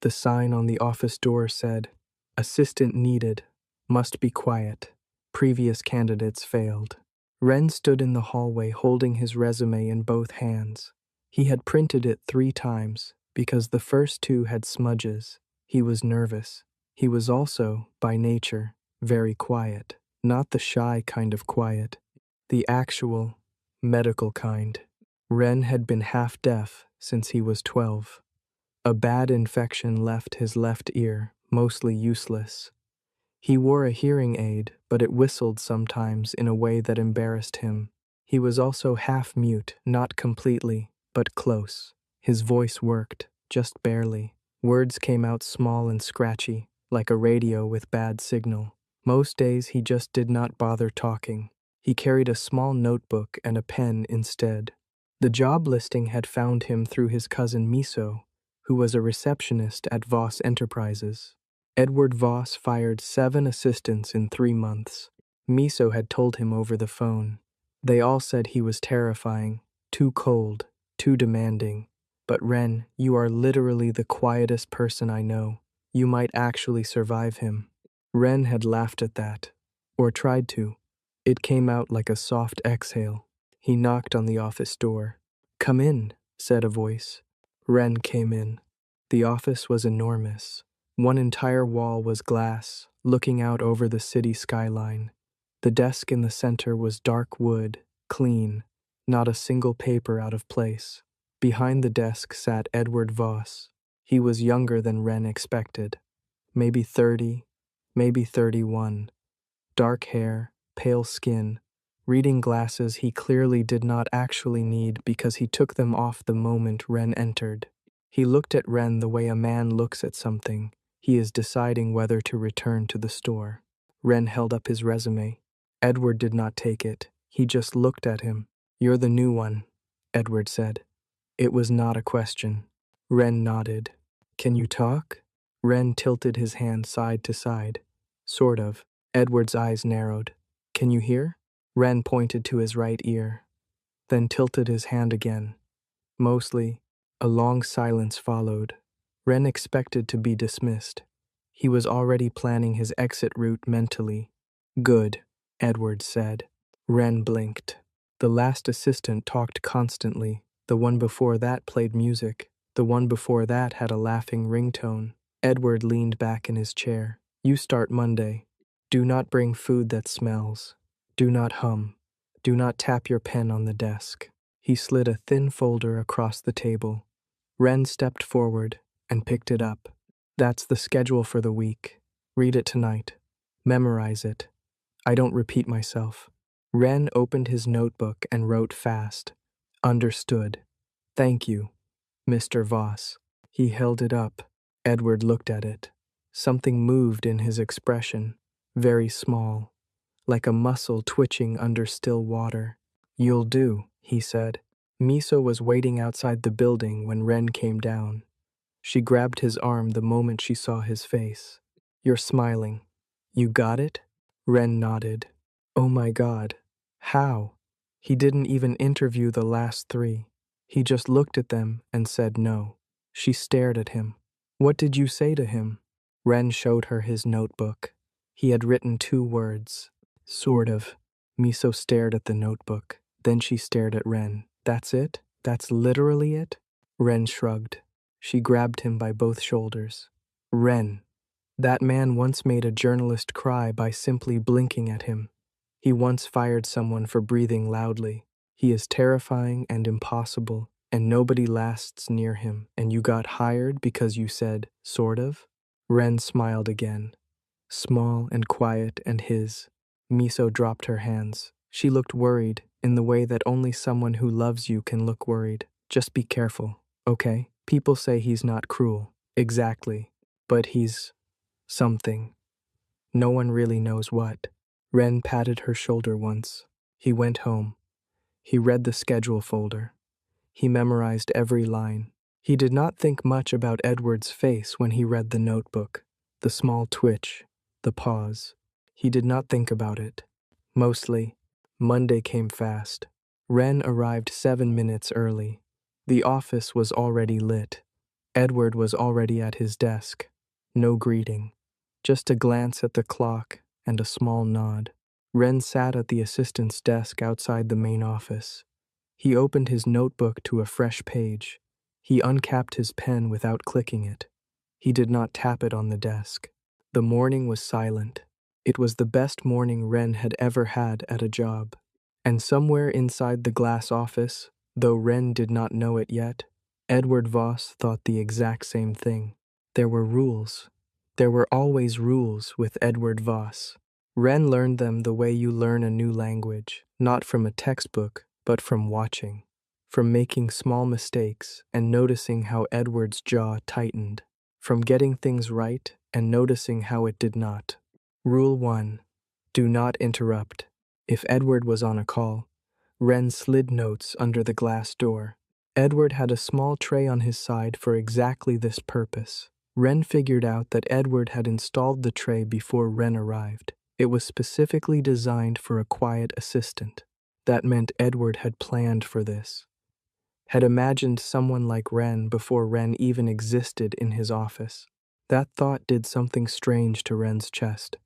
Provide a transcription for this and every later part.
The sign on the office door said, "Assistant needed. Must be quiet. Previous candidates failed." Ren stood in the hallway holding his resume in both hands. He had printed it 3 times because the first 2 had smudges. He was nervous. He was also, by nature, very quiet. Not the shy kind of quiet, the actual, medical kind. Ren had been half deaf since he was 12. A bad infection left his left ear, mostly useless. He wore a hearing aid, but it whistled sometimes in a way that embarrassed him. He was also half mute, not completely, but close. His voice worked, just barely. Words came out small and scratchy, like a radio with bad signal. Most days he just did not bother talking. He carried a small notebook and a pen instead. The job listing had found him through his cousin Miso, who was a receptionist at Voss Enterprises. Edward Voss fired 7 assistants in 3 months. Miso had told him over the phone. They all said he was terrifying, too cold, too demanding. But Ren, you are literally the quietest person I know. You might actually survive him. Ren had laughed at that, or tried to. It came out like a soft exhale. He knocked on the office door. "Come in," said a voice. Ren came in. The office was enormous. One entire wall was glass, looking out over the city skyline. The desk in the center was dark wood, clean, not a single paper out of place. Behind the desk sat Edward Voss. He was younger than Ren expected. Maybe 30, maybe 31. Dark hair, pale skin, reading glasses he clearly did not actually need because he took them off the moment Ren entered. He looked at Ren the way a man looks at something. He is deciding whether to return to the store. Ren held up his resume. Edward did not take it. He just looked at him. "You're the new one," Edward said. It was not a question. Ren nodded. "Can you talk?" Ren tilted his hand side to side. "Sort of." Edward's eyes narrowed. "Can you hear?" Ren pointed to his right ear, then tilted his hand again. Mostly. A long silence followed. Ren expected to be dismissed. He was already planning his exit route mentally. "Good," Edward said. Ren blinked. The last assistant talked constantly. The one before that played music. The one before that had a laughing ringtone. Edward leaned back in his chair. "You start Monday. Do not bring food that smells. Do not hum. Do not tap your pen on the desk." He slid a thin folder across the table. Ren stepped forward and picked it up. "That's the schedule for the week. Read it tonight. Memorize it. I don't repeat myself." Ren opened his notebook and wrote fast. "Understood. Thank you, Mr. Voss." He held it up. Edward looked at it. Something moved in his expression, very small, like a muscle twitching under still water. "You'll do," he said. Miso was waiting outside the building when Ren came down. She grabbed his arm the moment she saw his face. "You're smiling. You got it?" Ren nodded. "Oh my God. How?" He didn't even interview the last 3. He just looked at them and said no. She stared at him. "What did you say to him?" Ren showed her his notebook. He had written 2 words. "Sort of." Miso stared at the notebook. Then she stared at Ren. "That's it? That's literally it?" Ren shrugged. She grabbed him by both shoulders. "Ren, that man once made a journalist cry by simply blinking at him. He once fired someone for breathing loudly. He is terrifying and impossible, and nobody lasts near him. And you got hired because you said, sort of?" Ren smiled again. Small and quiet and his. Miso dropped her hands. She looked worried, in the way that only someone who loves you can look worried. "Just be careful, okay? People say he's not cruel." "Exactly. But he's something. No one really knows what." Ren patted her shoulder once. He went home. He read the schedule folder. He memorized every line. He did not think much about Edward's face when he read the notebook. The small twitch, the pause. He did not think about it. Mostly, Monday came fast. Ren arrived 7 minutes early. The office was already lit. Edward was already at his desk. No greeting, just a glance at the clock and a small nod. Wren sat at the assistant's desk outside the main office. He opened his notebook to a fresh page. He uncapped his pen without clicking it. He did not tap it on the desk. The morning was silent. It was the best morning Wren had ever had at a job. And somewhere inside the glass office, though Wren did not know it yet, Edward Voss thought the exact same thing. There were rules. There were always rules with Edward Voss. Wren learned them the way you learn a new language, not from a textbook, but from watching, from making small mistakes and noticing how Edward's jaw tightened, from getting things right and noticing how it did not. Rule 1. Do not interrupt. If Edward was on a call, Wren slid notes under the glass door. Edward had a small tray on his side for exactly this purpose. Wren figured out that Edward had installed the tray before Wren arrived. It was specifically designed for a quiet assistant. That meant Edward had planned for this, had imagined someone like Wren before Wren even existed in his office. That thought did something strange to Wren's chest.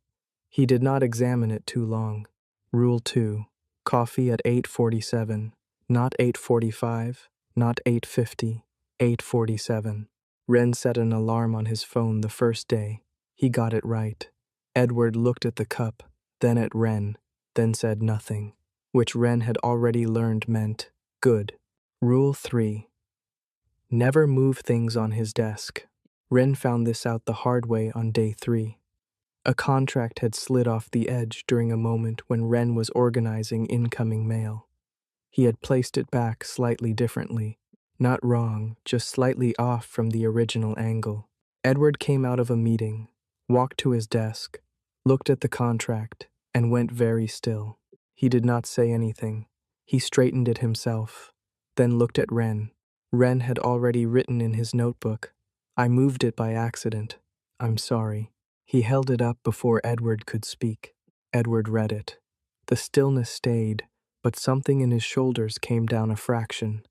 He did not examine it too long. Rule 2. Coffee at 8:47, not 8:45, not 8:50, 8:47. Wren set an alarm on his phone the first day. He got it right. Edward looked at the cup, then at Wren, then said nothing, which Wren had already learned meant good. Rule 3. Never move things on his desk. Wren found this out the hard way on day 3. A contract had slid off the edge during a moment when Wren was organizing incoming mail. He had placed it back slightly differently. Not wrong, just slightly off from the original angle. Edward came out of a meeting, walked to his desk, looked at the contract, and went very still. He did not say anything. He straightened it himself, then looked at Wren. Wren had already written in his notebook, "I moved it by accident. I'm sorry." He held it up before Edward could speak. Edward read it. The stillness stayed, but something in his shoulders came down a fraction.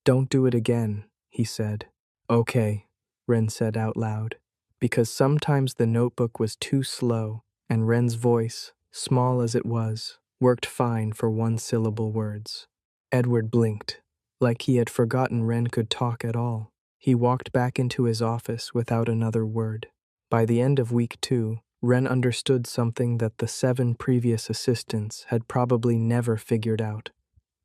"Don't do it again," he said. "Okay," Wren said out loud, because sometimes the notebook was too slow, and Wren's voice, small as it was, worked fine for one-syllable words. Edward blinked, like he had forgotten Wren could talk at all. He walked back into his office without another word. By the end of week 2, Wren understood something that the 7 previous assistants had probably never figured out.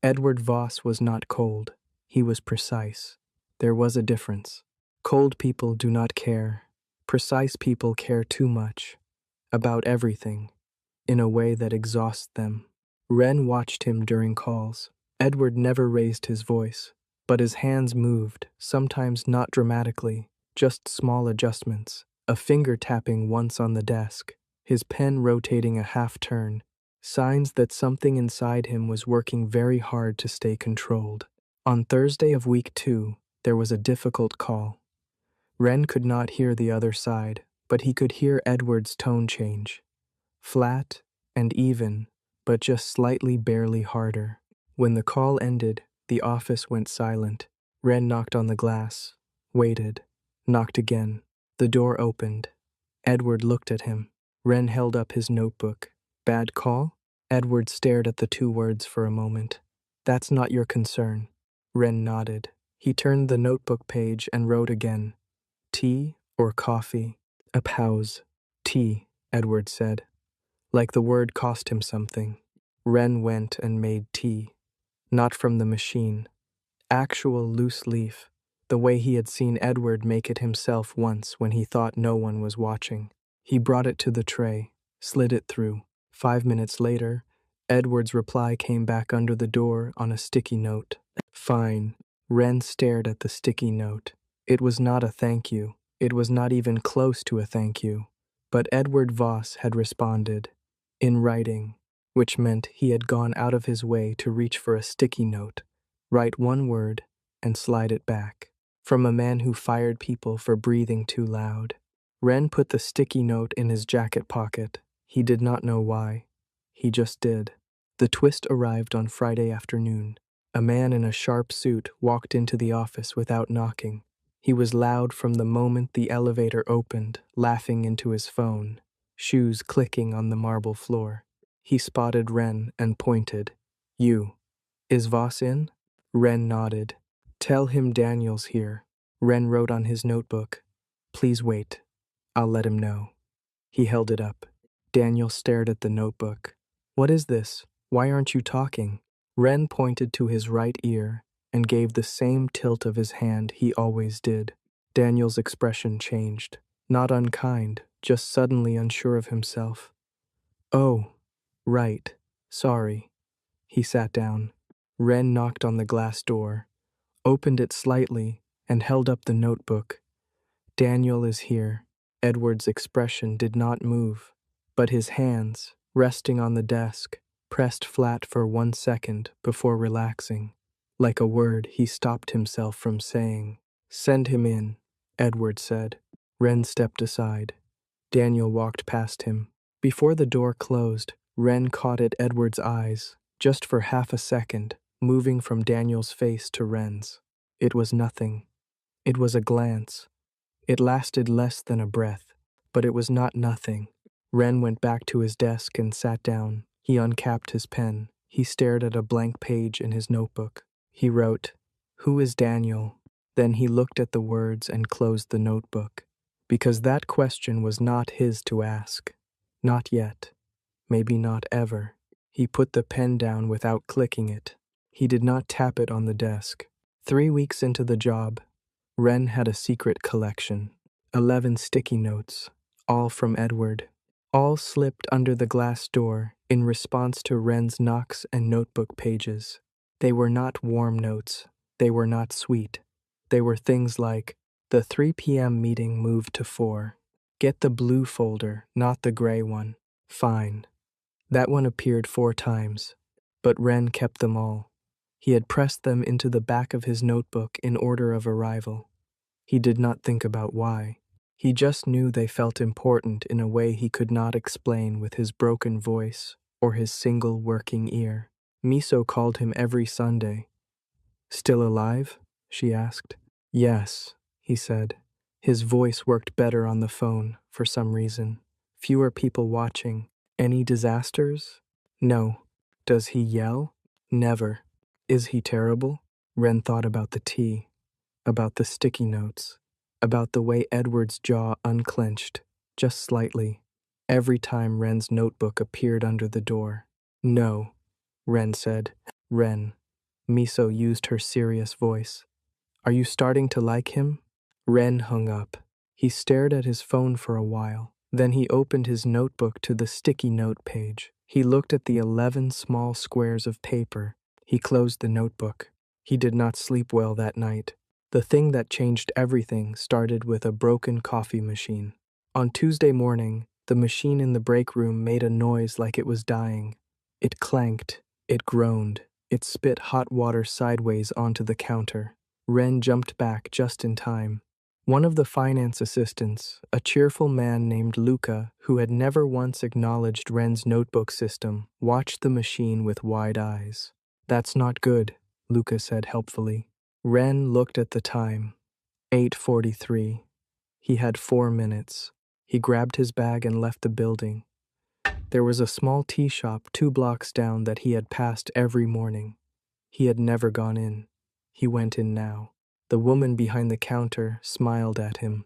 Edward Voss was not cold. He was precise. There was a difference. Cold people do not care. Precise people care too much. About everything. In a way that exhausts them. Wren watched him during calls. Edward never raised his voice, but his hands moved, sometimes not dramatically, just small adjustments. A finger tapping once on the desk, his pen rotating a half turn, signs that something inside him was working very hard to stay controlled. On Thursday of week 2, there was a difficult call. Wren could not hear the other side, but he could hear Edward's tone change. Flat and even, but just slightly barely harder. When the call ended, the office went silent. Wren knocked on the glass, waited, knocked again. The door opened. Edward looked at him. Wren held up his notebook. "Bad call?" Edward stared at the 2 words for a moment. "That's not your concern." Wren nodded. He turned the notebook page and wrote again. "Tea or coffee?" A pause. "Tea," Edward said. Like the word cost him something. Wren went and made tea. Not from the machine. Actual loose leaf. The way he had seen Edward make it himself once when he thought no one was watching. He brought it to the tray, slid it through. 5 minutes later, Edward's reply came back under the door on a sticky note. "Fine." Wren stared at the sticky note. It was not a thank you. It was not even close to a thank you. But Edward Voss had responded, in writing, which meant he had gone out of his way to reach for a sticky note, write one word, and slide it back. From a man who fired people for breathing too loud. Wren put the sticky note in his jacket pocket. He did not know why. He just did. The twist arrived on Friday afternoon. A man in a sharp suit walked into the office without knocking. He was loud from the moment the elevator opened, laughing into his phone, shoes clicking on the marble floor. He spotted Ren and pointed. You. Is Voss in? Ren nodded. Tell him Daniel's here. Ren wrote on his notebook. Please wait. I'll let him know. He held it up. Daniel stared at the notebook. What is this? Why aren't you talking? Ren pointed to his right ear and gave the same tilt of his hand he always did. Daniel's expression changed. Not unkind, just suddenly unsure of himself. Oh, right. Sorry. He sat down. Ren knocked on the glass door, opened it slightly, and held up the notebook. Daniel is here. Edward's expression did not move, but his hands, resting on the desk, pressed flat for 1 second before relaxing. Like a word he stopped himself from saying. Send him in, Edward said. Ren stepped aside. Daniel walked past him. Before the door closed, Ren caught at Edward's eyes, just for half a second, moving from Daniel's face to Ren's. It was nothing. It was a glance. It lasted less than a breath, but it was not nothing. Ren went back to his desk and sat down. He uncapped his pen. He stared at a blank page in his notebook. He wrote, "Who is Daniel?" Then he looked at the words and closed the notebook, because that question was not his to ask. Not yet. Maybe not ever. He put the pen down without clicking it. He did not tap it on the desk. 3 weeks into the job, Ren had a secret collection. 11 sticky notes, all from Edward. All slipped under the glass door in response to Ren's knocks and notebook pages. They were not warm notes. They were not sweet. They were things like, the 3 p.m. meeting moved to 4. Get the blue folder, not the gray one. Fine. That one appeared 4 times, but Ren kept them all. He had pressed them into the back of his notebook in order of arrival. He did not think about why. He just knew they felt important in a way he could not explain with his broken voice or his single working ear. Miso called him every Sunday. Still alive? She asked. Yes, he said. His voice worked better on the phone, for some reason. Fewer people watching. Any disasters? No. Does he yell? Never. Is he terrible? Ren thought about the tea, about the sticky notes, about the way Edward's jaw unclenched, just slightly, every time Ren's notebook appeared under the door. No, Ren said. Ren. Miso used her serious voice. Are you starting to like him? Ren hung up. He stared at his phone for a while. Then he opened his notebook to the sticky note page. He looked at the 11 small squares of paper. He closed the notebook. He did not sleep well that night. The thing that changed everything started with a broken coffee machine. On Tuesday morning, the machine in the break room made a noise like it was dying. It clanked. It groaned. It spit hot water sideways onto the counter. Ren jumped back just in time. One of the finance assistants, a cheerful man named Luca, who had never once acknowledged Ren's notebook system, watched the machine with wide eyes. That's not good, Luca said helpfully. Ren looked at the time. 8:43. He had 4 minutes. He grabbed his bag and left the building. There was a small tea shop 2 blocks down that he had passed every morning. He had never gone in. He went in now. The woman behind the counter smiled at him.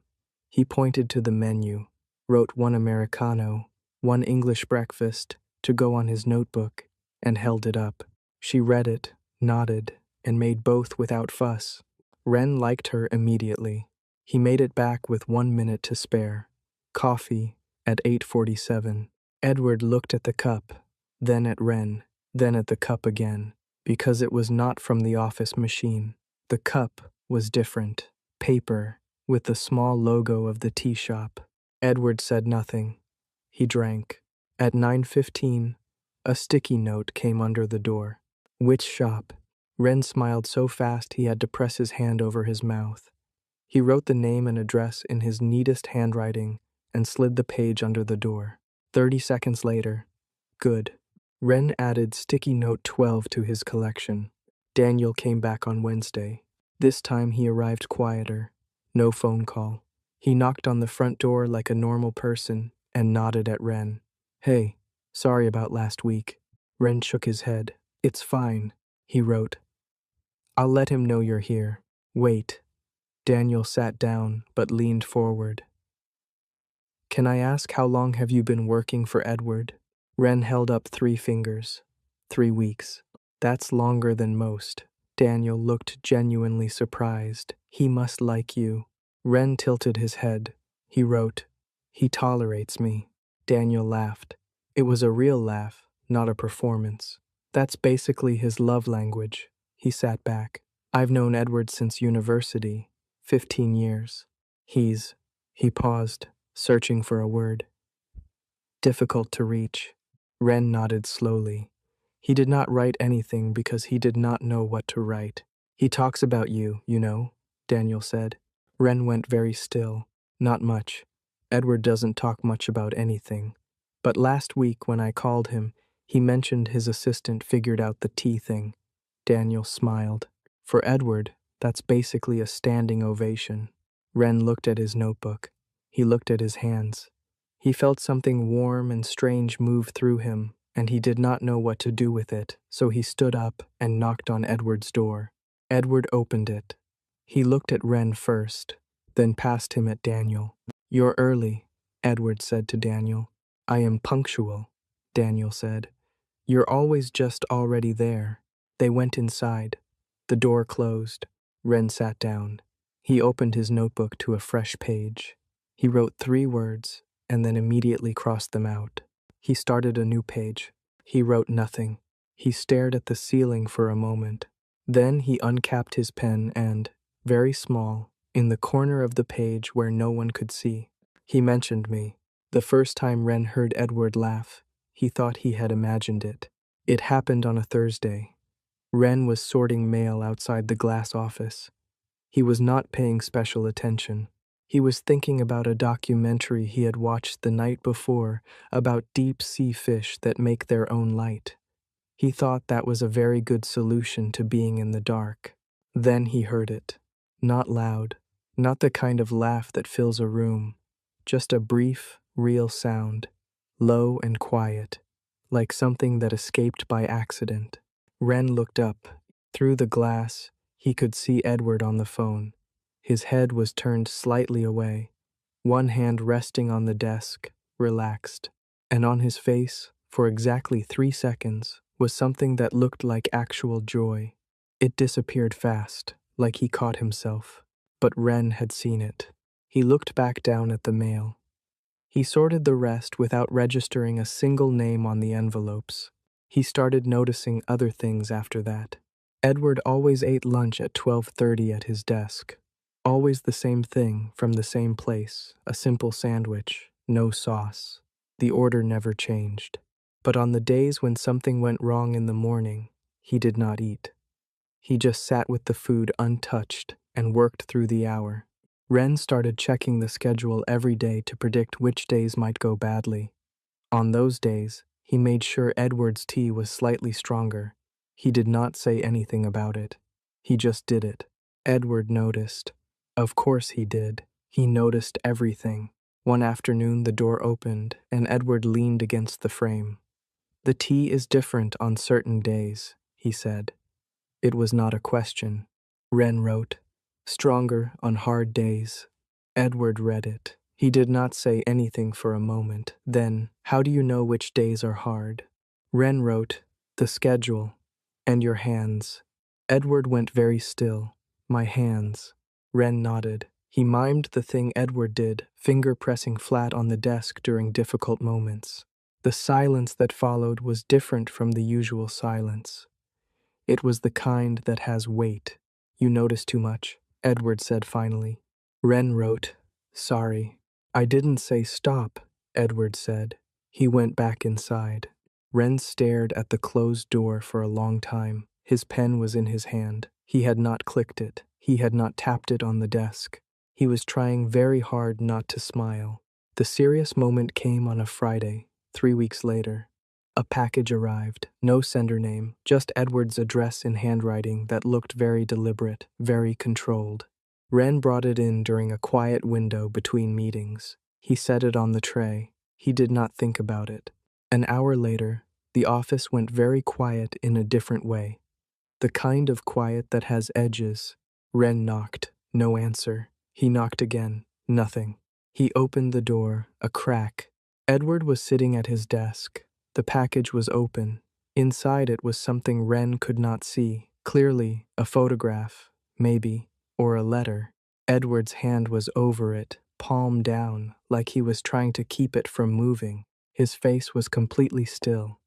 He pointed to the menu, wrote 1 Americano, 1 English breakfast to go on his notebook, and held it up. She read it, nodded, and made both without fuss. Ren liked her immediately. He made it back with 1 minute to spare. Coffee at 8:47. Edward looked at the cup, then at Ren, then at the cup again, because it was not from the office machine. The cup was different, paper, with the small logo of the tea shop. Edward said nothing. He drank. At 9:15, a sticky note came under the door. Which shop? Ren smiled so fast he had to press his hand over his mouth. He wrote the name and address in his neatest handwriting and slid the page under the door. 30 seconds later, good. Ren added sticky note 12 to his collection. Daniel came back on Wednesday. This time he arrived quieter. No phone call. He knocked on the front door like a normal person and nodded at Ren. Hey, sorry about last week. Ren shook his head. It's fine, he wrote. I'll let him know you're here. Wait. Daniel sat down but leaned forward. Can I ask how long have you been working for Edward? Ren held up 3 fingers. 3 weeks. That's longer than most. Daniel looked genuinely surprised. He must like you. Ren tilted his head. He wrote, He tolerates me. Daniel laughed. It was a real laugh, not a performance. That's basically his love language. He sat back. I've known Edward since university, 15 years. He paused, searching for a word. Difficult to reach. Ren nodded slowly. He did not write anything because he did not know what to write. He talks about you, you know, Daniel said. Ren went very still. Not much. Edward doesn't talk much about anything. But last week when I called him, he mentioned his assistant figured out the tea thing. Daniel smiled. For Edward, that's basically a standing ovation. Ren looked at his notebook. He looked at his hands. He felt something warm and strange move through him, and he did not know what to do with it, so he stood up and knocked on Edward's door. Edward opened it. He looked at Ren first, then passed him at Daniel. You're early, Edward said to Daniel. I am punctual, Daniel said. You're always just already there. They went inside. The door closed. Ren sat down. He opened his notebook to a fresh page. He wrote 3 words and then immediately crossed them out. He started a new page. He wrote nothing. He stared at the ceiling for a moment. Then he uncapped his pen and, very small, in the corner of the page where no one could see, he mentioned me. The first time Ren heard Edward laugh, he thought he had imagined it. It happened on a Thursday. Ren was sorting mail outside the glass office. He was not paying special attention. He was thinking about a documentary he had watched the night before about deep-sea fish that make their own light. He thought that was a very good solution to being in the dark. Then he heard it. Not loud, not the kind of laugh that fills a room, just a brief, real sound, low and quiet, like something that escaped by accident. Ren looked up. Through the glass, he could see Edward on the phone. His head was turned slightly away, one hand resting on the desk, relaxed. And on his face, for exactly 3 seconds, was something that looked like actual joy. It disappeared fast, like he caught himself. But Ren had seen it. He looked back down at the mail. He sorted the rest without registering a single name on the envelopes. He started noticing other things after that. Edward always ate lunch at 12:30 at his desk. Always the same thing from the same place, a simple sandwich, no sauce. The order never changed. But on the days when something went wrong in the morning, he did not eat. He just sat with the food untouched and worked through the hour. Ren started checking the schedule every day to predict which days might go badly. On those days, he made sure Edward's tea was slightly stronger. He did not say anything about it. He just did it. Edward noticed. Of course he did. He noticed everything. One afternoon the door opened and Edward leaned against the frame. The tea is different on certain days, he said. It was not a question. Ren wrote, stronger on hard days. Edward read it. He did not say anything for a moment. Then, how do you know which days are hard? Ren wrote, the schedule. And your hands. Edward went very still. My hands. Ren nodded. He mimed the thing Edward did, finger pressing flat on the desk during difficult moments. The silence that followed was different from the usual silence. It was the kind that has weight. You notice too much, Edward said finally. Ren wrote, sorry. I didn't say stop, Edward said. He went back inside. Ren stared at the closed door for a long time. His pen was in his hand. He had not clicked it. He had not tapped it on the desk. He was trying very hard not to smile. The serious moment came on a Friday, 3 weeks later. A package arrived. No sender name, just Edward's address in handwriting that looked very deliberate, very controlled. Wren brought it in during a quiet window between meetings. He set it on the tray. He did not think about it. An hour later, the office went very quiet in a different way. The kind of quiet that has edges. Wren knocked. No answer. He knocked again. Nothing. He opened the door, a crack. Edward was sitting at his desk. The package was open. Inside it was something Wren could not see. Clearly, a photograph, maybe, or a letter. Edward's hand was over it, palm down, like he was trying to keep it from moving. His face was completely still,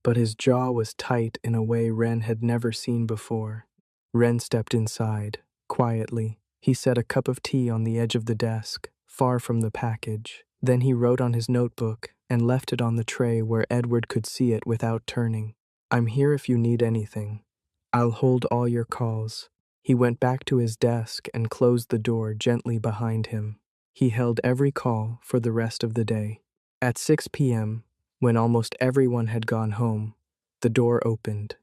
but his jaw was tight in a way Wren had never seen before. Wren stepped inside, quietly. He set a cup of tea on the edge of the desk, far from the package. Then he wrote on his notebook and left it on the tray where Edward could see it without turning. "I'm here if you need anything. I'll hold all your calls." He went back to his desk and closed the door gently behind him. He held every call for the rest of the day. At 6 p.m., when almost everyone had gone home, the door opened.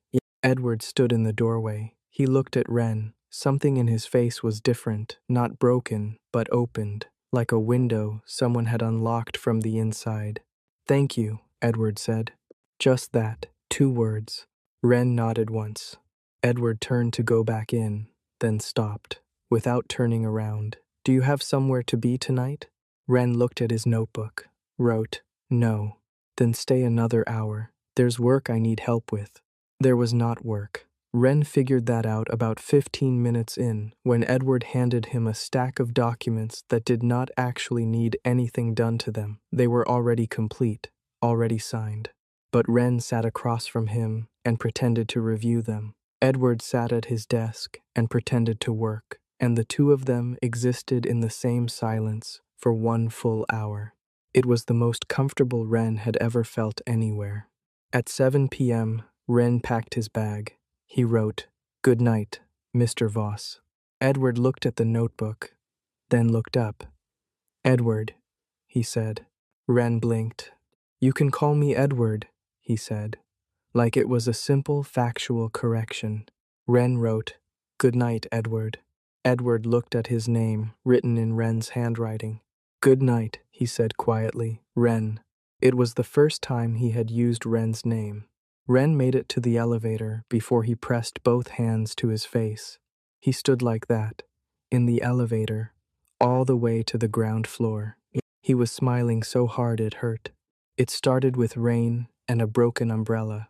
Edward stood in the doorway. He looked at Wren. Something in his face was different, not broken, but opened, like a window someone had unlocked from the inside. "Thank you," Edward said. Just that, 2 words. Wren nodded once. Edward turned to go back in, then stopped, without turning around. "Do you have somewhere to be tonight?" Wren looked at his notebook, wrote, "No." "Then stay another hour. There's work I need help with." There was not work. Wren figured that out about 15 minutes in, when Edward handed him a stack of documents that did not actually need anything done to them. They were already complete, already signed. But Wren sat across from him and pretended to review them. Edward sat at his desk and pretended to work, and the two of them existed in the same silence for 1 full hour. It was the most comfortable Wren had ever felt anywhere. At 7 p.m., Wren packed his bag. He wrote, "Good night, Mr. Voss." Edward looked at the notebook, then looked up. "Edward," he said. Wren blinked. "You can call me Edward," he said, like it was a simple factual correction. Wren wrote, "Good night, Edward." Edward looked at his name, written in Wren's handwriting. "Good night," he said quietly. "Wren." It was the first time he had used Wren's name. Wren made it to the elevator before he pressed both hands to his face. He stood like that, in the elevator, all the way to the ground floor. He was smiling so hard it hurt. It started with rain and a broken umbrella.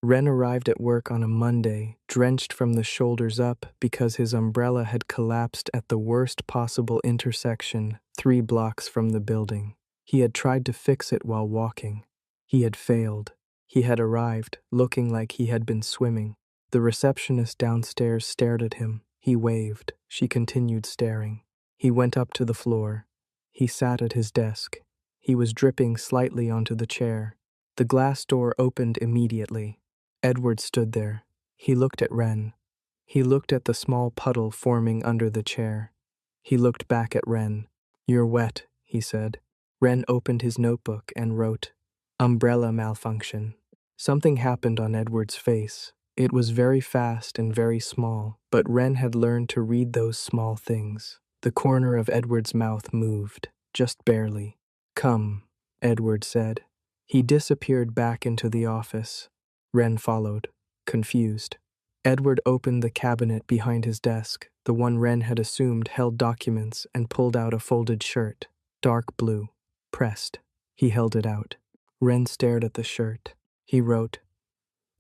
Wren arrived at work on a Monday, drenched from the shoulders up because his umbrella had collapsed at the worst possible intersection 3 blocks from the building. He had tried to fix it while walking. He had failed. He had arrived, looking like he had been swimming. The receptionist downstairs stared at him. He waved. She continued staring. He went up to the floor. He sat at his desk. He was dripping slightly onto the chair. The glass door opened immediately. Edward stood there. He looked at Wren. He looked at the small puddle forming under the chair. He looked back at Wren. "You're wet," he said. Wren opened his notebook and wrote, "Umbrella malfunction." Something happened on Edward's face. It was very fast and very small, but Wren had learned to read those small things. The corner of Edward's mouth moved, just barely. "Come," Edward said. He disappeared back into the office. Wren followed, confused. Edward opened the cabinet behind his desk, the one Wren had assumed held documents, and pulled out a folded shirt, dark blue, pressed. He held it out. Wren stared at the shirt. He wrote,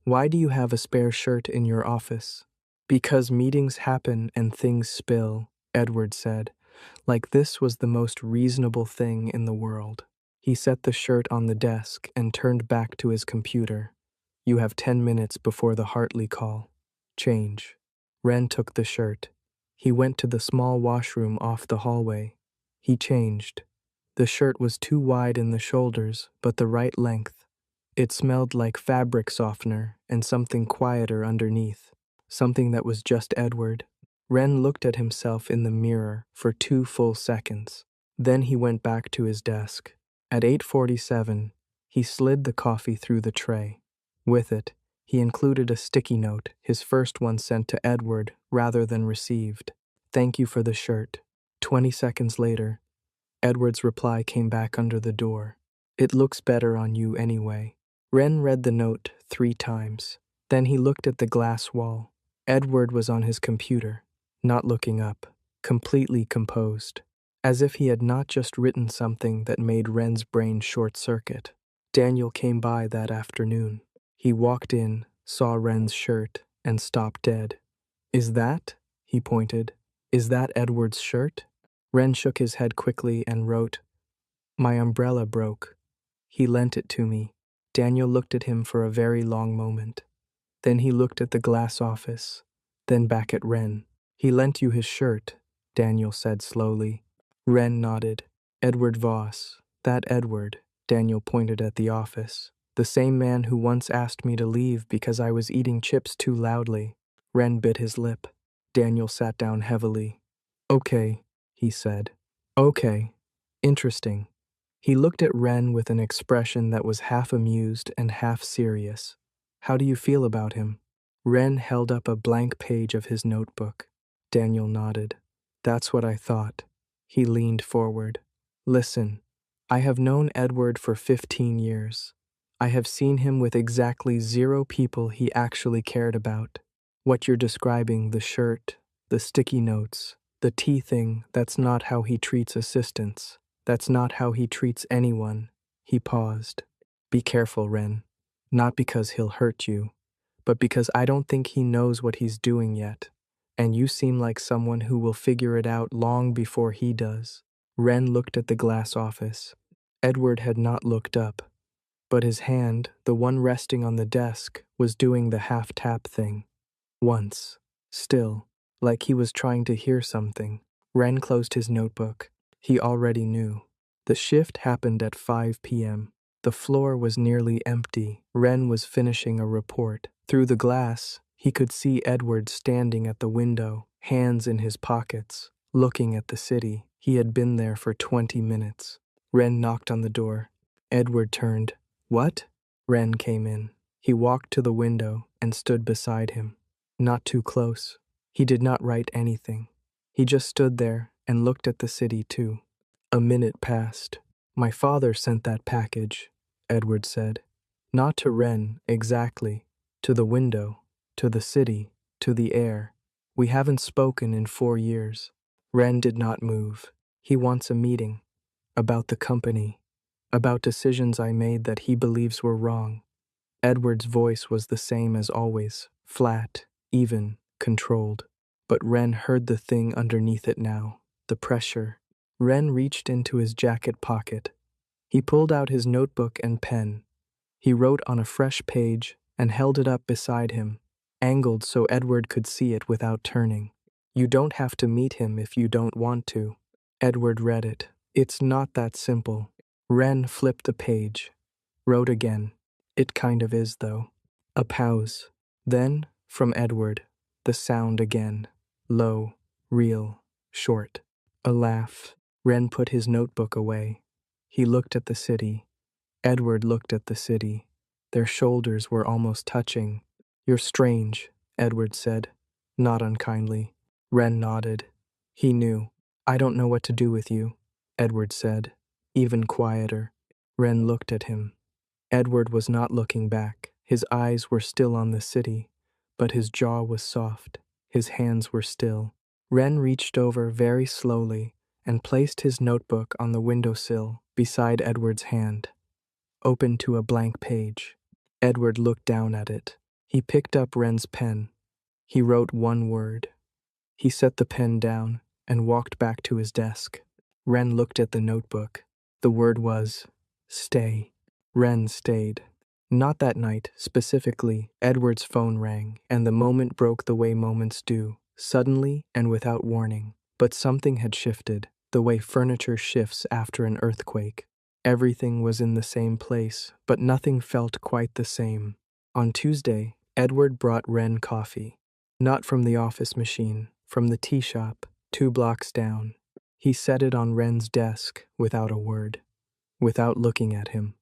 "Why do you have a spare shirt in your office?" "Because meetings happen and things spill," Edward said, like this was the most reasonable thing in the world. He set the shirt on the desk and turned back to his computer. "You have 10 minutes before the Hartley call. Change." Wren took the shirt. He went to the small washroom off the hallway. He changed. The shirt was too wide in the shoulders, but the right length. It smelled like fabric softener and something quieter underneath, something that was just Edward. Wren looked at himself in the mirror for 2 full seconds. Then he went back to his desk. At 8:47, he slid the coffee through the tray. With it, he included a sticky note, his first one sent to Edward rather than received. Thank you for the shirt. 20 seconds later, Edward's reply came back under the door. It looks better on you anyway. Ren read the note 3 times. Then he looked at the glass wall. Edward was on his computer, not looking up, completely composed, as if he had not just written something that made Ren's brain short-circuit. Daniel came by that afternoon. He walked in, saw Ren's shirt, and stopped dead. Is that? He pointed. Is that Edward's shirt? Ren shook his head quickly and wrote, My umbrella broke. He lent it to me. Daniel looked at him for a very long moment. Then he looked at the glass office, then back at Ren. He lent you his shirt, Daniel said slowly. Ren nodded. Edward Voss. That Edward, Daniel pointed at the office. The same man who once asked me to leave because I was eating chips too loudly. Ren bit his lip. Daniel sat down heavily. Okay, he said. Okay. Interesting. He looked at Ren with an expression that was half amused and half serious. How do you feel about him? Ren held up a blank page of his notebook. Daniel nodded. That's what I thought. He leaned forward. Listen, I have known Edward for 15 years. I have seen him with exactly 0 people he actually cared about. What you're describing, the shirt, the sticky notes, the tea thing, that's not how he treats assistants. That's not how he treats anyone. He paused. Be careful, Ren. Not because he'll hurt you, but because I don't think he knows what he's doing yet. And you seem like someone who will figure it out long before he does. Ren looked at the glass office. Edward had not looked up, but his hand, the one resting on the desk, was doing the half-tap thing. Once. Still, like he was trying to hear something. Ren closed his notebook. He already knew. The shift happened at 5 p.m. The floor was nearly empty. Ren was finishing a report. Through the glass, he could see Edward standing at the window, hands in his pockets, looking at the city. He had been there for 20 minutes. Ren knocked on the door. Edward turned. What? Ren came in. He walked to the window and stood beside him. Not too close. He did not write anything. He just stood there and looked at the city too. A minute passed. My father sent that package, Edward said. Not to Ren, exactly. To the window, to the city, to the air. We haven't spoken in 4 years. Ren did not move. He wants a meeting. About the company. About decisions I made that he believes were wrong. Edward's voice was the same as always, flat, even, controlled. But Ren heard the thing underneath it now, the pressure. Ren reached into his jacket pocket. He pulled out his notebook and pen. He wrote on a fresh page and held it up beside him, angled so Edward could see it without turning. You don't have to meet him if you don't want to. Edward read it. It's not that simple. Ren flipped the page. Wrote again. It kind of is, though. A pause. Then, from Edward, the sound again. Low, real, short. A laugh. Ren put his notebook away. He looked at the city. Edward looked at the city. Their shoulders were almost touching. You're strange, Edward said, not unkindly. Ren nodded. He knew. I don't know what to do with you, Edward said, even quieter. Ren looked at him. Edward was not looking back. His eyes were still on the city, but his jaw was soft. His hands were still. Ren reached over very slowly and placed his notebook on the windowsill beside Edward's hand, open to a blank page. Edward looked down at it. He picked up Ren's pen. He wrote one word. He set the pen down and walked back to his desk. Ren looked at the notebook. The word was, stay. Ren stayed. Not that night, specifically. Edward's phone rang, and the moment broke the way moments do, suddenly and without warning. But something had shifted, the way furniture shifts after an earthquake. Everything was in the same place, but nothing felt quite the same. On Tuesday, Edward brought Ren coffee. Not from the office machine, from the tea shop, 2 blocks down. He set it on Ren's desk without a word, without looking at him,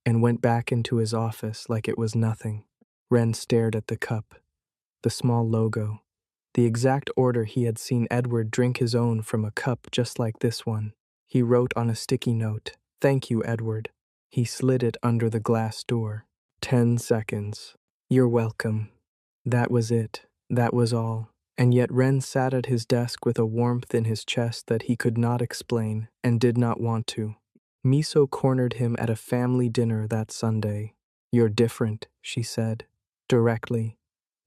and went back into his office like it was nothing. Ren stared at the cup, the small logo, The exact order he had seen Edward drink his own from a cup just like this one. He wrote on a sticky note, "Thank you, Edward." He slid it under the glass door. 10 seconds. "You're welcome." That was it. That was all. And yet Wren sat at his desk with a warmth in his chest that he could not explain and did not want to. Miso cornered him at a family dinner that Sunday. "You're different," she said, directly.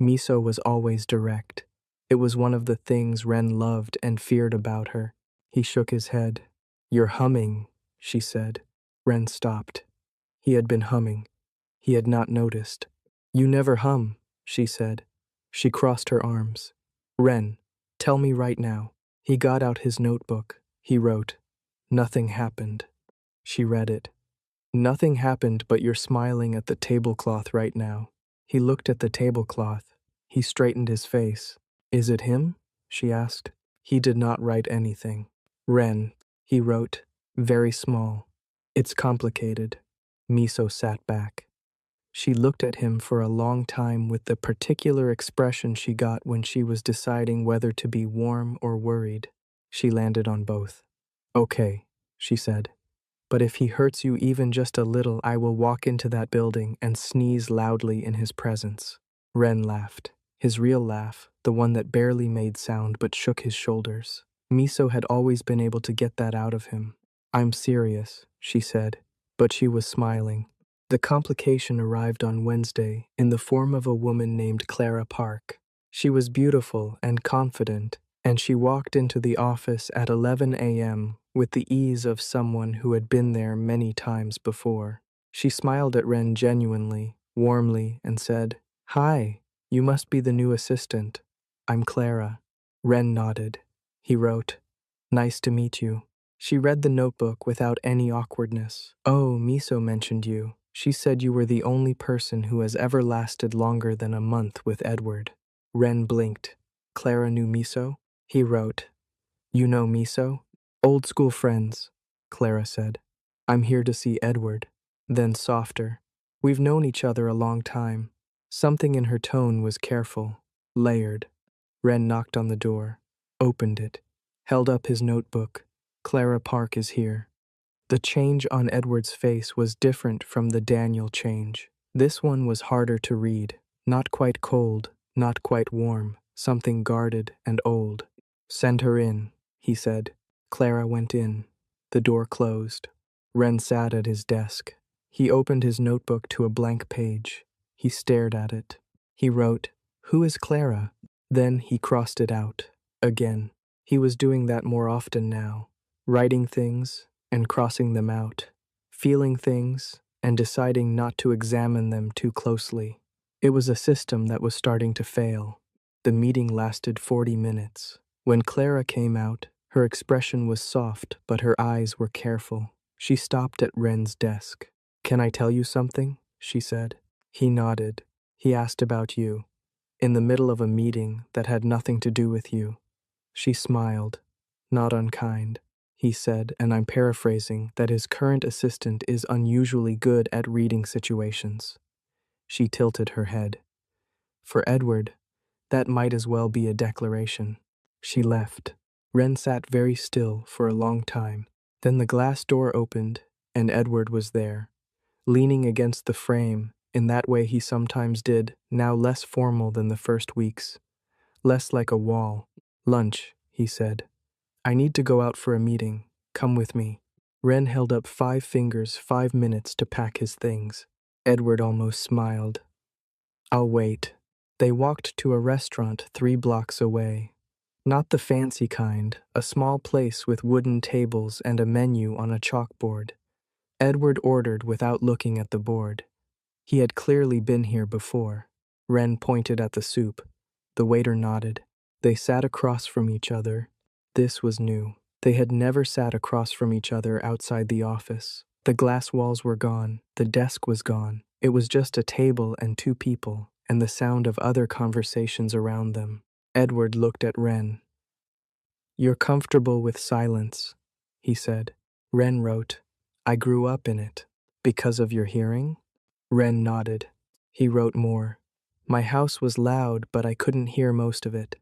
Miso was always direct. It was one of the things Wren loved and feared about her. He shook his head. "You're humming," she said. Wren stopped. He had been humming. He had not noticed. "You never hum," she said. She crossed her arms. "Wren, tell me right now." He got out his notebook. He wrote, "Nothing happened." She read it. "Nothing happened, but you're smiling at the tablecloth right now." He looked at the tablecloth. He straightened his face. "Is it him?" she asked. He did not write anything. "Wren," he wrote, very small. "It's complicated." Miso sat back. She looked at him for a long time with the particular expression she got when she was deciding whether to be warm or worried. She landed on both. "Okay," she said. "But if he hurts you even just a little, I will walk into that building and sneeze loudly in his presence." Wren laughed. His real laugh, the one that barely made sound but shook his shoulders. Miso had always been able to get that out of him. "I'm serious," she said, but she was smiling. The complication arrived on Wednesday in the form of a woman named Clara Park. She was beautiful and confident, and she walked into the office at 11 a.m. with the ease of someone who had been there many times before. She smiled at Wren genuinely, warmly, and said, "Hi, you must be the new assistant. I'm Clara." Wren nodded. He wrote, "Nice to meet you." She read the notebook without any awkwardness. "Oh, Miso mentioned you. She said you were the only person who has ever lasted longer than a month with Edward." Wren blinked. "Clara knew Miso?" He wrote, "You know Miso?" "Old school friends," Clara said. "I'm here to see Edward." Then softer, "We've known each other a long time." Something in her tone was careful, layered. Wren knocked on the door, opened it, held up his notebook. "Clara Park is here." The change on Edward's face was different from the Daniel change. This one was harder to read, not quite cold, not quite warm, something guarded and old. "Send her in," he said. Clara went in. The door closed. Wren sat at his desk. He opened his notebook to a blank page. He stared at it. He wrote, "Who is Clara?" Then he crossed it out. Again. He was doing that more often now, writing things and crossing them out, feeling things and deciding not to examine them too closely. It was a system that was starting to fail. The meeting lasted 40 minutes. When Clara came out, her expression was soft, but her eyes were careful. She stopped at Wren's desk. "Can I tell you something?" she said. He nodded. "He asked about you, in the middle of a meeting that had nothing to do with you." She smiled. "Not unkind." He said, and I'm paraphrasing, that his current assistant is unusually good at reading situations. She tilted her head. For Edward, that might as well be a declaration. She left. Wren sat very still for a long time. Then the glass door opened, and Edward was there, leaning against the frame in that way he sometimes did, now less formal than the first weeks, less like a wall. "Lunch," he said. "I need to go out for a meeting. Come with me." Wren held up 5 fingers, 5 minutes to pack his things. Edward almost smiled. "I'll wait." They walked to a restaurant 3 blocks away. Not the fancy kind, a small place with wooden tables and a menu on a chalkboard. Edward ordered without looking at the board. He had clearly been here before. Wren pointed at the soup. The waiter nodded. They sat across from each other. This was new. They had never sat across from each other outside the office. The glass walls were gone. The desk was gone. It was just a table and 2 people, and the sound of other conversations around them. Edward looked at Wren. "You're comfortable with silence," he said. Wren wrote, "I grew up in it." "Because of your hearing?" Wren nodded. He wrote more. "My house was loud, but I couldn't hear most of it."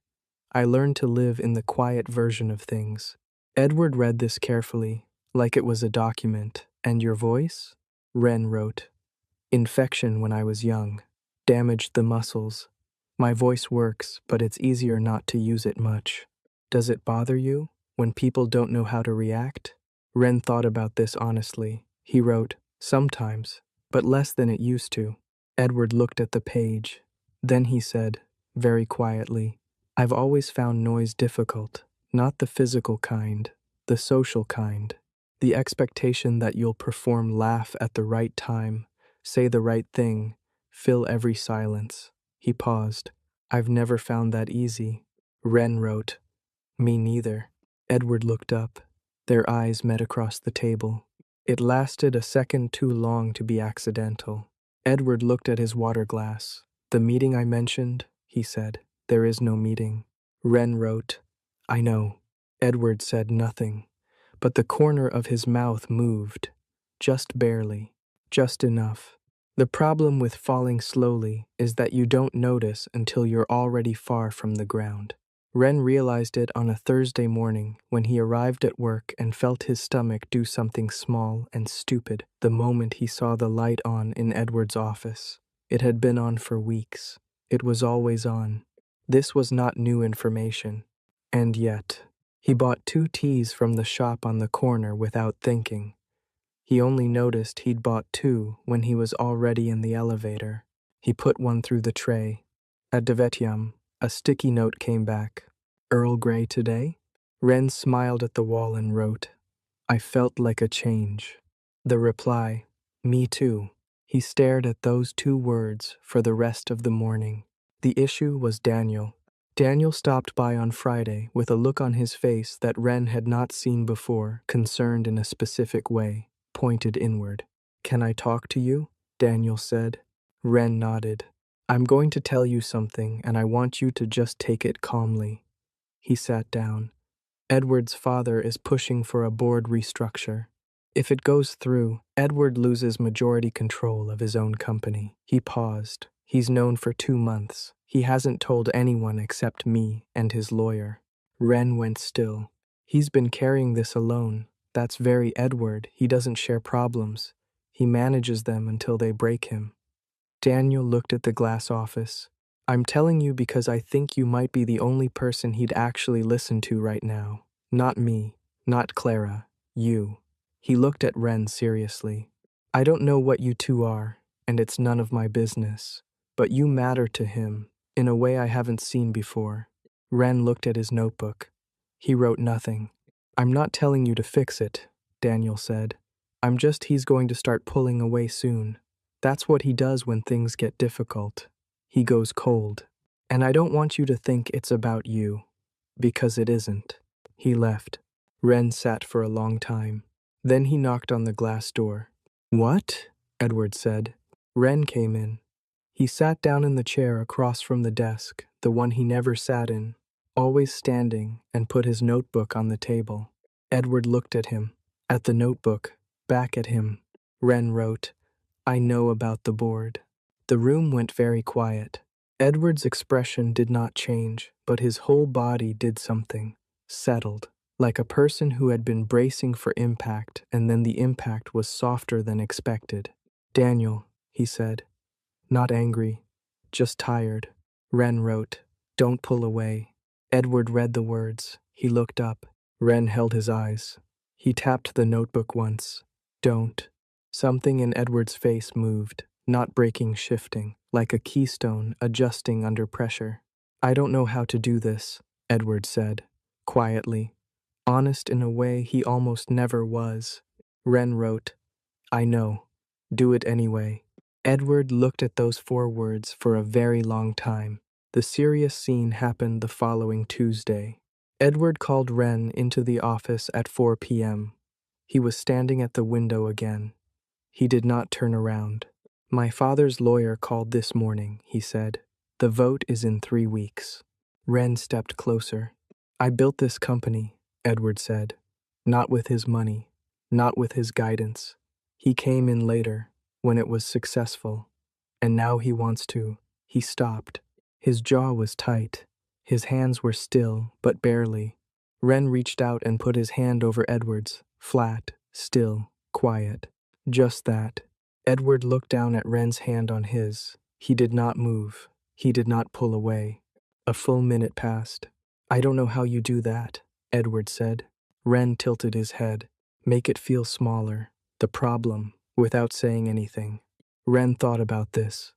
I learned to live in the quiet version of things. Edward read this carefully, like it was a document. And your voice? Wren wrote. Infection when I was young. Damaged the muscles. My voice works, but it's easier not to use it much. Does it bother you when people don't know how to react? Wren thought about this honestly. He wrote, sometimes, but less than it used to. Edward looked at the page. Then he said, very quietly, I've always found noise difficult, not the physical kind, the social kind. The expectation that you'll perform, laugh at the right time, say the right thing, fill every silence. He paused. I've never found that easy. Wren wrote, me neither. Edward looked up. Their eyes met across the table. It lasted a second too long to be accidental. Edward looked at his water glass. The meeting I mentioned, he said. There is no meeting. Wren wrote, I know. Edward said nothing, but the corner of his mouth moved. Just barely. Just enough. The problem with falling slowly is that you don't notice until you're already far from the ground. Wren realized it on a Thursday morning when he arrived at work and felt his stomach do something small and stupid the moment he saw the light on in Edward's office. It had been on for weeks. It was always on. This was not new information. And yet, he bought 2 teas from the shop on the corner without thinking. He only noticed he'd bought 2 when he was already in the elevator. He put one through the tray. At Devetyam, a sticky note came back. Earl Grey today? Wren smiled at the wall and wrote, I felt like a change. The reply, me too. He stared at those 2 words for the rest of the morning. The issue was Daniel. Daniel stopped by on Friday with a look on his face that Wren had not seen before, concerned in a specific way, pointed inward. Can I talk to you? Daniel said. Wren nodded. I'm going to tell you something, and I want you to just take it calmly. He sat down. Edward's father is pushing for a board restructure. If it goes through, Edward loses majority control of his own company. He paused. He's known for 2 months. He hasn't told anyone except me and his lawyer. Wren went still. He's been carrying this alone. That's very Edward. He doesn't share problems. He manages them until they break him. Daniel looked at the glass office. I'm telling you because I think you might be the only person he'd actually listen to right now. Not me. Not Clara. You. He looked at Wren seriously. I don't know what you 2 are, and it's none of my business. But you matter to him, in a way I haven't seen before. Wren looked at his notebook. He wrote nothing. I'm not telling you to fix it, Daniel said. He's going to start pulling away soon. That's what he does when things get difficult. He goes cold. And I don't want you to think it's about you, because it isn't. He left. Wren sat for a long time. Then he knocked on the glass door. What? Edward said. Wren came in. He sat down in the chair across from the desk, the one he never sat in, always standing, and put his notebook on the table. Edward looked at him, at the notebook, back at him. Wren wrote, I know about the board. The room went very quiet. Edward's expression did not change, but his whole body did something, settled, like a person who had been bracing for impact, and then the impact was softer than expected. Daniel, he said. Not angry, just tired. Wren wrote, Don't pull away. Edward read the words. He looked up. Wren held his eyes. He tapped the notebook once. Don't. Something in Edward's face moved, not breaking, shifting, like a keystone adjusting under pressure. I don't know how to do this, Edward said, quietly, honest in a way he almost never was. Wren wrote, I know. Do it anyway. Edward looked at those 4 words for a very long time. The serious scene happened the following Tuesday. Edward called Wren into the office at 4 p.m. He was standing at the window again. He did not turn around. My father's lawyer called this morning, he said. The vote is in 3 weeks. Wren stepped closer. I built this company, Edward said. Not with his money, not with his guidance. He came in later, when it was successful. And now he wants to. He stopped. His jaw was tight. His hands were still, but barely. Wren reached out and put his hand over Edward's, flat, still, quiet. Just that. Edward looked down at Wren's hand on his. He did not move. He did not pull away. A full minute passed. I don't know how you do that, Edward said. Wren tilted his head. Make it feel smaller. The problem, without saying anything. Wren thought about this.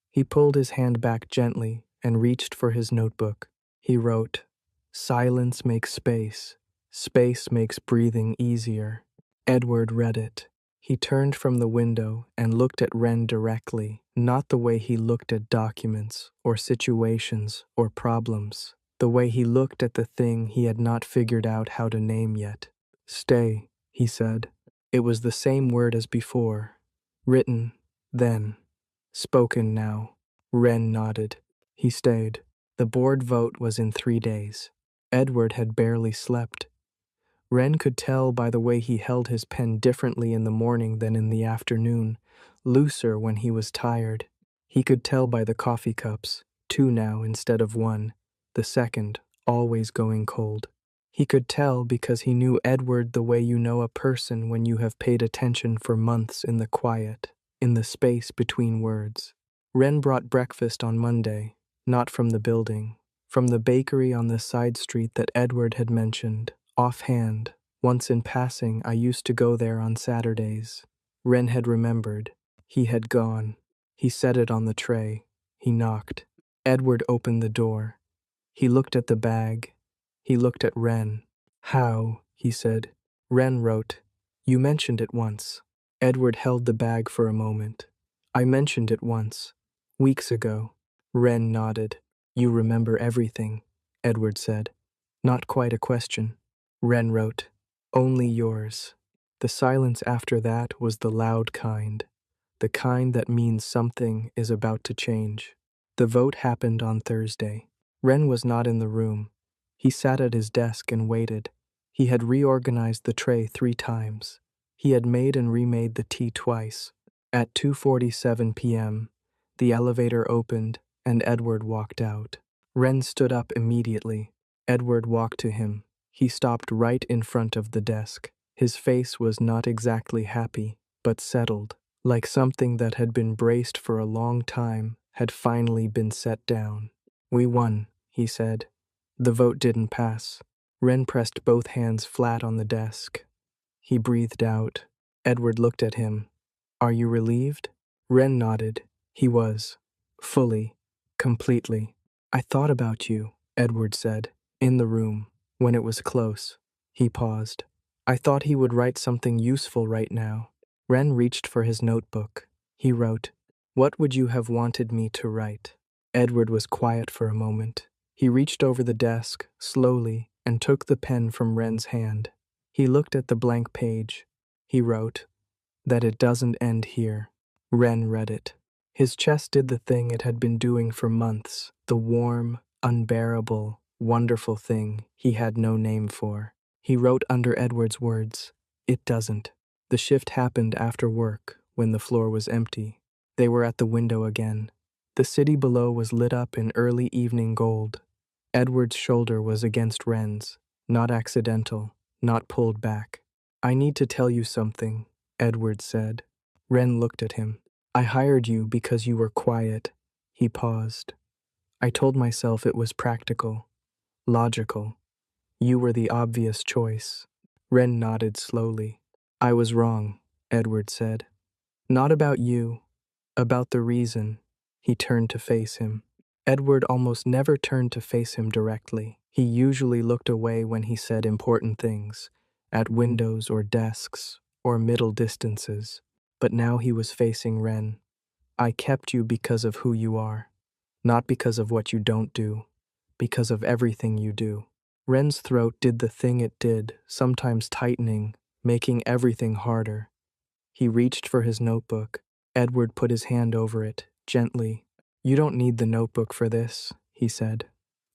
He pulled his hand back gently and reached for his notebook. He wrote, "Silence makes space. Space makes breathing easier." Edward read it. He turned from the window and looked at Wren directly, not the way he looked at documents or situations or problems, the way he looked at the thing he had not figured out how to name yet. "Stay," he said. It was the same word as before, written then, spoken now. Wren nodded. He stayed. The board vote was in 3 days. Edward had barely slept. Wren could tell by the way he held his pen differently in the morning than in the afternoon, looser when he was tired. He could tell by the coffee cups, 2 now instead of 1, the second always going cold. He could tell because he knew Edward the way you know a person when you have paid attention for months in the quiet, in the space between words. Wren brought breakfast on Monday, not from the building, from the bakery on the side street that Edward had mentioned. Offhand, once in passing, I used to go there on Saturdays. Wren had remembered. He had gone. He set it on the tray. He knocked. Edward opened the door. He looked at the bag. He looked at Wren. "How?" he said. Wren wrote, "You mentioned it once." Edward held the bag for a moment. "I mentioned it once. Weeks ago." Wren nodded. "You remember everything," Edward said. "Not quite a question." Wren wrote, "Only yours." The silence after that was the loud kind, the kind that means something is about to change. The vote happened on Thursday. Wren was not in the room. He sat at his desk and waited. He had reorganized the tray 3 times. He had made and remade the tea twice. At 2:47 p.m., the elevator opened and Edward walked out. Wren stood up immediately. Edward walked to him. He stopped right in front of the desk. His face was not exactly happy, but settled, like something that had been braced for a long time had finally been set down. "We won," he said. "The vote didn't pass." Wren pressed both hands flat on the desk. He breathed out. Edward looked at him. "Are you relieved?" Wren nodded. He was. Fully. Completely. "I thought about you," Edward said, in the room, when it was close. He paused. "I thought he would write something useful right now." Wren reached for his notebook. He wrote, "What would you have wanted me to write?" Edward was quiet for a moment. He reached over the desk, slowly, and took the pen from Wren's hand. He looked at the blank page. He wrote, "That it doesn't end here." Wren read it. His chest did the thing it had been doing for months, the warm, unbearable, wonderful thing he had no name for. He wrote under Edward's words, "It doesn't." The shift happened after work, when the floor was empty. They were at the window again. The city below was lit up in early evening gold. Edward's shoulder was against Wren's, not accidental, not pulled back. "I need to tell you something," Edward said. Wren looked at him. "I hired you because you were quiet." He paused. "I told myself it was practical, logical. You were the obvious choice." Wren nodded slowly. "I was wrong," Edward said. "Not about you, about the reason." He turned to face him. Edward almost never turned to face him directly. He usually looked away when he said important things, at windows or desks or middle distances. But now he was facing Wren. "I kept you because of who you are, not because of what you don't do, because of everything you do." Wren's throat did the thing it did, sometimes tightening, making everything harder. He reached for his notebook. Edward put his hand over it, gently. "You don't need the notebook for this," he said.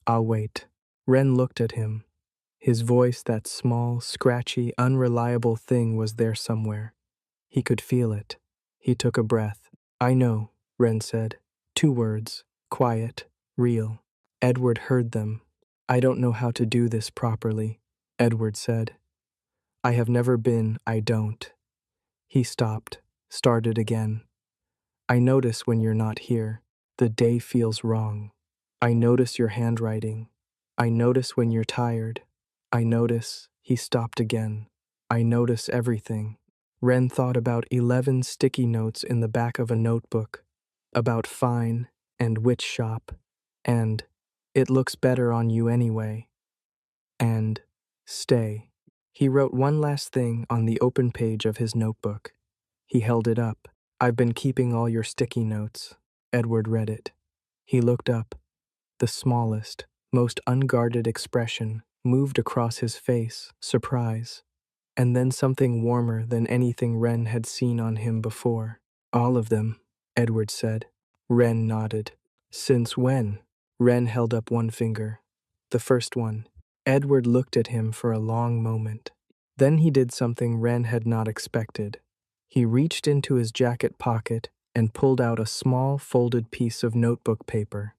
"I'll wait." Wren looked at him. His voice, that small, scratchy, unreliable thing, was there somewhere. He could feel it. He took a breath. "I know," Wren said. 2 words. Quiet. Real. Edward heard them, I don't know how to do this properly, Edward said. I have never been, I don't. He stopped, started again. I notice when you're not here. The day feels wrong. I notice your handwriting. I notice when you're tired. I notice, he stopped again. I notice everything. Wren thought about 11 sticky notes in the back of a notebook, about fine and witch shop, and it looks better on you anyway, and stay. He wrote one last thing on the open page of his notebook. He held it up. I've been keeping all your sticky notes. Edward read it. He looked up. The smallest, most unguarded expression moved across his face, surprise, and then something warmer than anything Wren had seen on him before. All of them, Edward said. Wren nodded. Since when? Wren held up one finger. The first one. Edward looked at him for a long moment. Then he did something Wren had not expected. He reached into his jacket pocket and pulled out a small folded piece of notebook paper.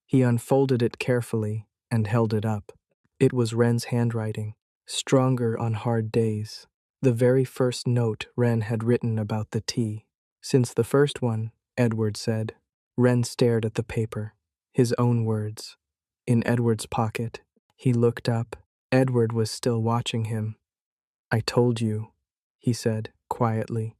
He unfolded it carefully and held it up. It was Wren's handwriting, stronger on hard days. The very first note Wren had written about the tea. Since the first one, Edward said. Wren stared at the paper. His own words. In Edward's pocket. He looked up. Edward was still watching him. I told you, he said, quietly.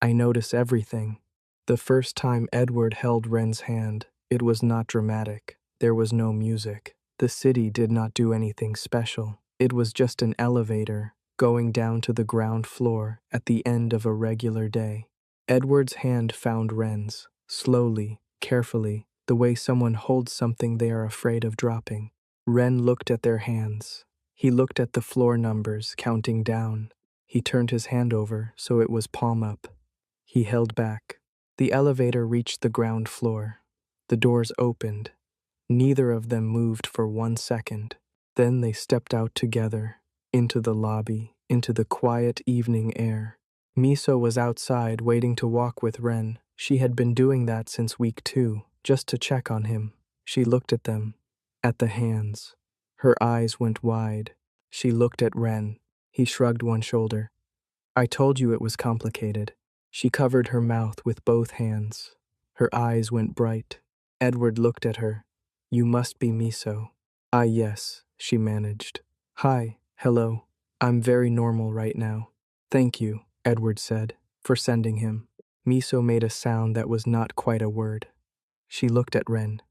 I notice everything. The first time Edward held Wren's hand, it was not dramatic. There was no music. The city did not do anything special. It was just an elevator going down to the ground floor at the end of a regular day. Edward's hand found Wren's, slowly, carefully, the way someone holds something they are afraid of dropping. Wren looked at their hands. He looked at the floor numbers counting down. He turned his hand over so it was palm up. He held back. The elevator reached the ground floor. The doors opened. Neither of them moved for 1 second. Then they stepped out together, into the lobby, into the quiet evening air. Miso was outside waiting to walk with Wren. She had been doing that since week 2, just to check on him. She looked at them, at the hands. Her eyes went wide. She looked at Wren. He shrugged one shoulder. I told you it was complicated. She covered her mouth with both hands. Her eyes went bright. Edward looked at her. You must be Miso. Ah, yes, she managed. Hi, hello. I'm very normal right now. Thank you, Edward said, for sending him. Miso made a sound that was not quite a word. She looked at Wren.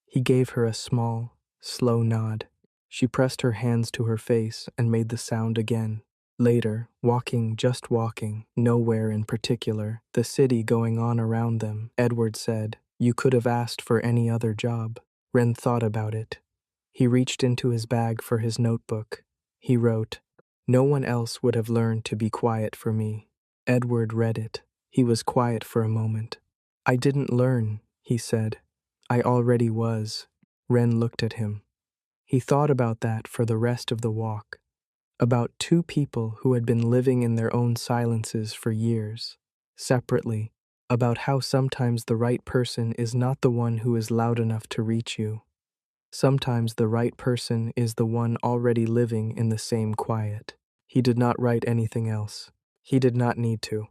He gave her a small, slow nod. She pressed her hands to her face and made the sound again. Later, walking, just walking, nowhere in particular, the city going on around them, Edward said, You could have asked for any other job. Wren thought about it. He reached into his bag for his notebook. He wrote, No one else would have learned to be quiet for me. Edward read it. He was quiet for a moment. I didn't learn, he said. I already was. Wren looked at him. He thought about that for the rest of the walk. About 2 people who had been living in their own silences for years. Separately, about how sometimes the right person is not the one who is loud enough to reach you. Sometimes the right person is the one already living in the same quiet. He did not write anything else. He did not need to.